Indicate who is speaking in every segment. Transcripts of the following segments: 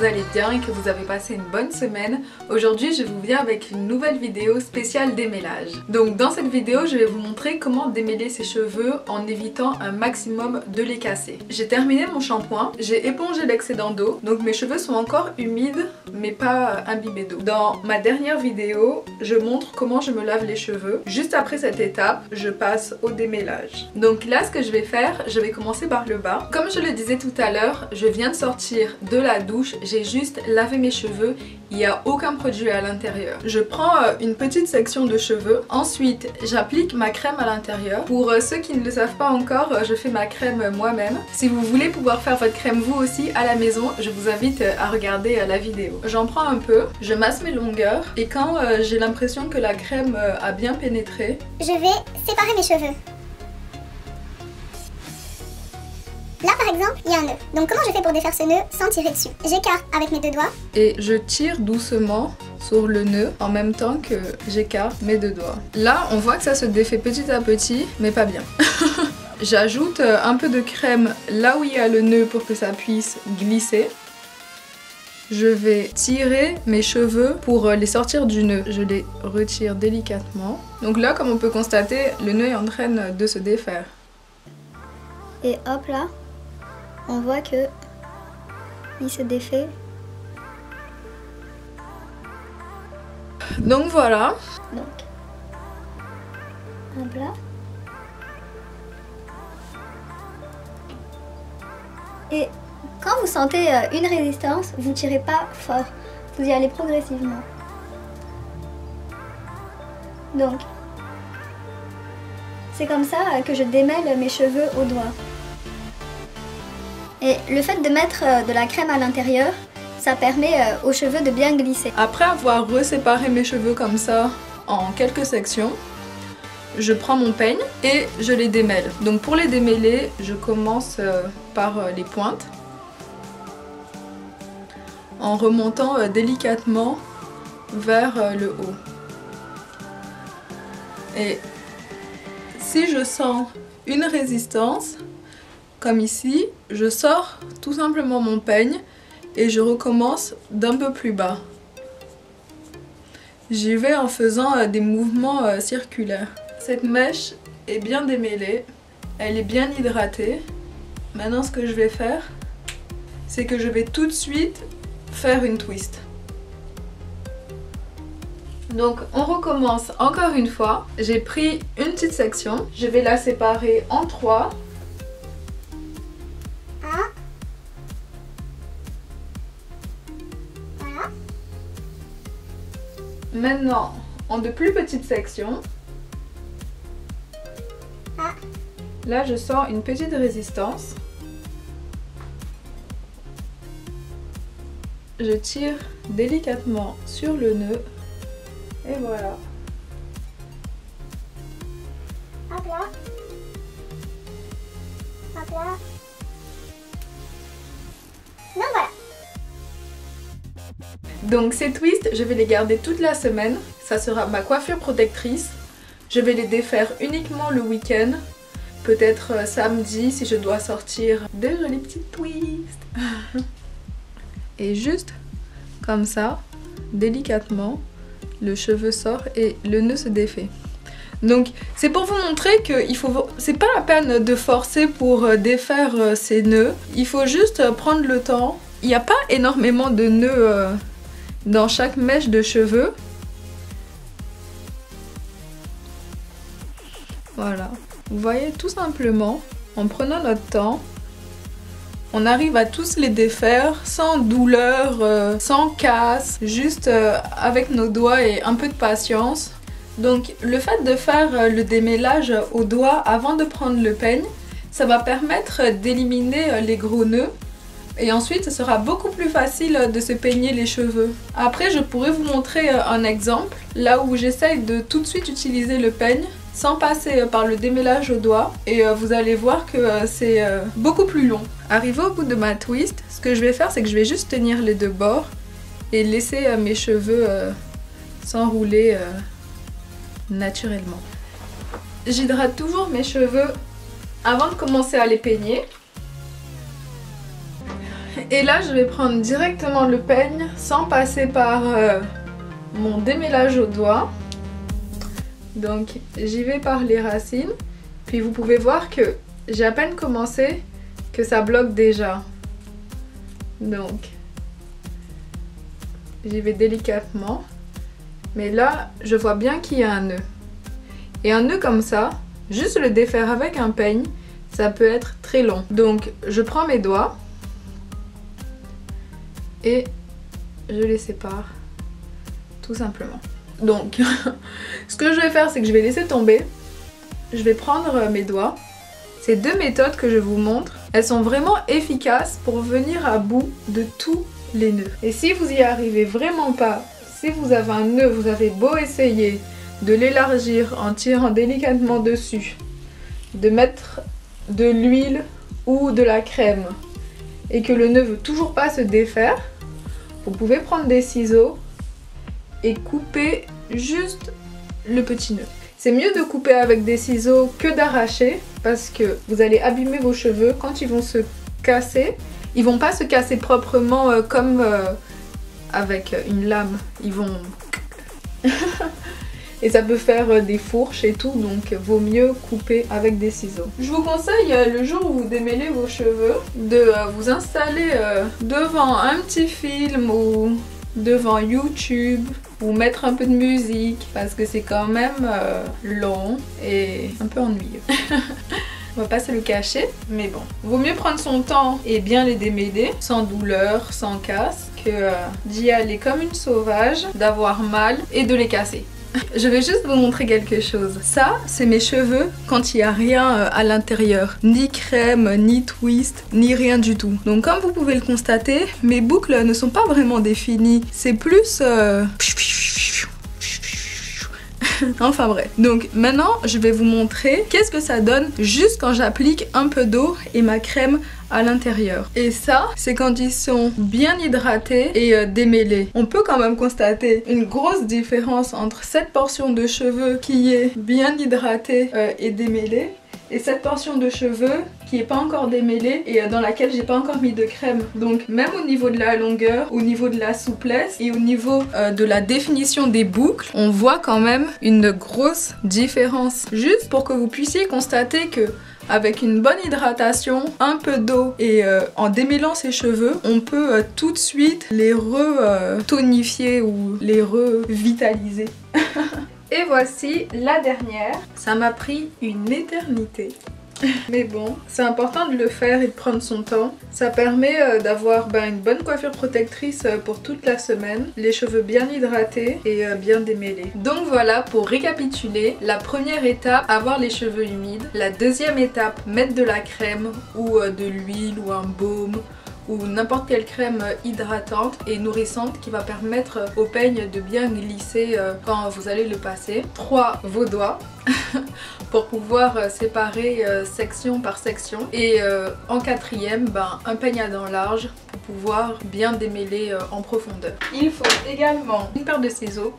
Speaker 1: vous allez bien et que vous avez passé une bonne semaine. Aujourd'hui je vous viens avec une nouvelle vidéo spéciale démêlage. Donc dans cette vidéo je vais vous montrer comment démêler ses cheveux en évitant un maximum de les casser. J'ai terminé mon shampoing, j'ai épongé l'excédent d'eau, donc mes cheveux sont encore humides mais pas imbibés d'eau. Dans ma dernière vidéo je montre comment je me lave les cheveux. Juste après cette étape je passe au démêlage. Donc là ce que je vais faire, je vais commencer par le bas. Comme je le disais tout à l'heure, je viens de sortir de la douche, j'ai juste lavé mes cheveux, il n'y a aucun produit à l'intérieur. Je prends une petite section de cheveux, ensuite j'applique ma crème à l'intérieur. Pour ceux qui ne le savent pas encore, je fais ma crème moi-même. Si vous voulez pouvoir faire votre crème vous aussi à la maison, je vous invite à regarder la vidéo. J'en prends un peu, je masse mes longueurs et quand j'ai l'impression que la crème a bien pénétré,
Speaker 2: je vais séparer mes cheveux. Là par exemple, il y a un nœud. Donc comment je fais pour défaire ce nœud sans tirer dessus? J'écarte avec mes deux doigts.
Speaker 1: Et je tire doucement sur le nœud en même temps que j'écarte mes deux doigts. Là, on voit que ça se défait petit à petit, mais pas bien. J'ajoute un peu de crème là où il y a le nœud pour que ça puisse glisser. Je vais tirer mes cheveux pour les sortir du nœud. Je les retire délicatement. Donc là, comme on peut constater, le nœud est en train de se défaire.
Speaker 2: Et hop là, on voit que il se défait.
Speaker 1: Donc voilà.
Speaker 2: Donc, hop là. Et quand vous sentez une résistance, vous tirez pas fort, vous y allez progressivement. Donc, c'est comme ça que je démêle mes cheveux au doigt. Et le fait de mettre de la crème à l'intérieur, ça permet aux cheveux de bien glisser.
Speaker 1: Après avoir reséparé mes cheveux comme ça en quelques sections, je prends mon peigne et je les démêle. Donc pour les démêler, je commence par les pointes en remontant délicatement vers le haut. Et si je sens une résistance, comme ici, je sors tout simplement mon peigne et je recommence d'un peu plus bas. J'y vais en faisant des mouvements circulaires. Cette mèche est bien démêlée, elle est bien hydratée. Maintenant ce que je vais faire, c'est que je vais tout de suite faire une twist. Donc on recommence encore une fois. J'ai pris une petite section, je vais la séparer en 3.
Speaker 2: Voilà.
Speaker 1: Maintenant, en de plus petites sections. Là, je sens une petite résistance. Je tire délicatement sur le nœud. Et voilà.
Speaker 2: Hop là. Hop là. Donc voilà.
Speaker 1: Donc ces twists, je vais les garder toute la semaine. Ça sera ma coiffure protectrice. Je vais les défaire uniquement le week-end. Peut-être samedi si je dois sortir de jolis petits twists. Et juste comme ça, délicatement, le cheveu sort et le nœud se défait. Donc c'est pour vous montrer que c'est pas la peine de forcer pour défaire ces nœuds. Il faut juste prendre le temps. Il n'y a pas énormément de nœuds dans chaque mèche de cheveux. Voilà. Vous voyez, tout simplement, en prenant notre temps, on arrive à tous les défaire sans douleur, sans casse, juste avec nos doigts et un peu de patience. Donc le fait de faire le démêlage au doigt avant de prendre le peigne, ça va permettre d'éliminer les gros nœuds. Et ensuite, ce sera beaucoup plus facile de se peigner les cheveux. Après, je pourrais vous montrer un exemple, là où j'essaye de tout de suite utiliser le peigne, sans passer par le démêlage au doigt. Et vous allez voir que c'est beaucoup plus long. Arrivé au bout de ma twist, ce que je vais faire, c'est que je vais juste tenir les deux bords et laisser mes cheveux s'enrouler naturellement. J'hydrate toujours mes cheveux avant de commencer à les peigner. Et là je vais prendre directement le peigne sans passer par mon démêlage au doigt. Donc j'y vais par les racines. Puis vous pouvez voir que j'ai à peine commencé que ça bloque déjà. Donc j'y vais délicatement. Mais là je vois bien qu'il y a un nœud. Et un nœud comme ça, juste le défaire avec un peigne, ça peut être très long. Donc je prends mes doigts et je les sépare tout simplement. Donc ce que je vais faire, c'est que je vais laisser tomber. Je vais prendre mes doigts. Ces deux méthodes que je vous montre, elles sont vraiment efficaces pour venir à bout de tous les nœuds. Et si vous y arrivez vraiment pas, si vous avez un nœud, vous avez beau essayer de l'élargir en tirant délicatement dessus, de mettre de l'huile ou de la crème et que le nœud veut toujours pas se défaire, vous pouvez prendre des ciseaux et couper juste le petit nœud. C'est mieux de couper avec des ciseaux que d'arracher parce que vous allez abîmer vos cheveux. Quand ils vont se casser, ils vont pas se casser proprement comme avec une lame. Ils vont... et ça peut faire des fourches et tout, donc vaut mieux couper avec des ciseaux. Je vous conseille le jour où vous démêlez vos cheveux de vous installer devant un petit film ou devant YouTube ou mettre un peu de musique parce que c'est quand même long et un peu ennuyeux. On va pas se le cacher, mais bon. Vaut mieux prendre son temps et bien les démêler sans douleur, sans casse, que d'y aller comme une sauvage, d'avoir mal et de les casser. Je vais juste vous montrer quelque chose. Ça, c'est mes cheveux quand il n'y a rien à l'intérieur. Ni crème, ni twist, ni rien du tout. Donc comme vous pouvez le constater, mes boucles ne sont pas vraiment définies. C'est plus... Enfin bref. Donc maintenant, je vais vous montrer qu'est-ce que ça donne juste quand j'applique un peu d'eau et ma crème à l'intérieur. Et ça, c'est quand ils sont bien hydratés et démêlés. On peut quand même constater une grosse différence entre cette portion de cheveux qui est bien hydratée et démêlée et cette portion de cheveux qui est pas encore démêlée et dans laquelle j'ai pas encore mis de crème. Donc même au niveau de la longueur, au niveau de la souplesse et au niveau de la définition des boucles, on voit quand même une grosse différence. Juste pour que vous puissiez constater que avec une bonne hydratation, un peu d'eau et en démêlant ses cheveux, on peut tout de suite les tonifier ou les revitaliser. Et voici la dernière. Ça m'a pris une éternité. Mais bon, c'est important de le faire et de prendre son temps. Ça permet d'avoir une bonne coiffure protectrice pour toute la semaine, les cheveux bien hydratés et bien démêlés. Donc voilà, pour récapituler, la première étape, avoir les cheveux humides. La deuxième étape, mettre de la crème ou de l'huile ou un baume ou n'importe quelle crème hydratante et nourrissante qui va permettre au peigne de bien glisser quand vous allez le passer. 3. Vos doigts pour pouvoir séparer section par section. Et en quatrième, un peigne à dents larges pour pouvoir bien démêler en profondeur. Il faut également une paire de ciseaux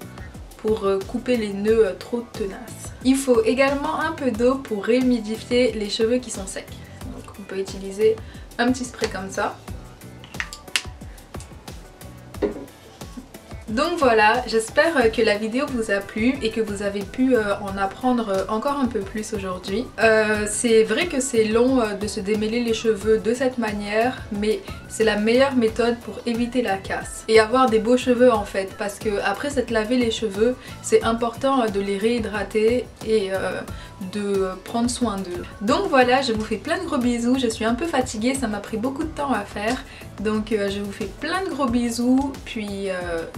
Speaker 1: pour couper les nœuds trop tenaces. Il faut également un peu d'eau pour réhumidifier les cheveux qui sont secs. Donc on peut utiliser un petit spray comme ça. Donc voilà, j'espère que la vidéo vous a plu et que vous avez pu en apprendre encore un peu plus aujourd'hui. C'est vrai que c'est long de se démêler les cheveux de cette manière, mais c'est la meilleure méthode pour éviter la casse et avoir des beaux cheveux en fait, parce que après s'être lavé les cheveux, c'est important de les réhydrater et de prendre soin d'eux. Donc voilà, je vous fais plein de gros bisous. Je suis un peu fatiguée, ça m'a pris beaucoup de temps à faire, donc je vous fais plein de gros bisous, puis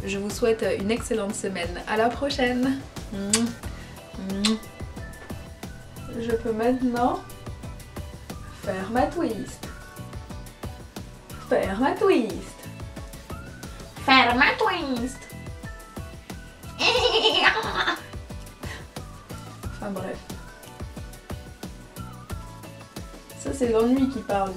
Speaker 1: je vous souhaite une excellente semaine. À la prochaine. Je peux maintenant faire ma twist. Faire ma twist. Faire ma twist. Enfin bref. Ça c'est l'ennui qui parle.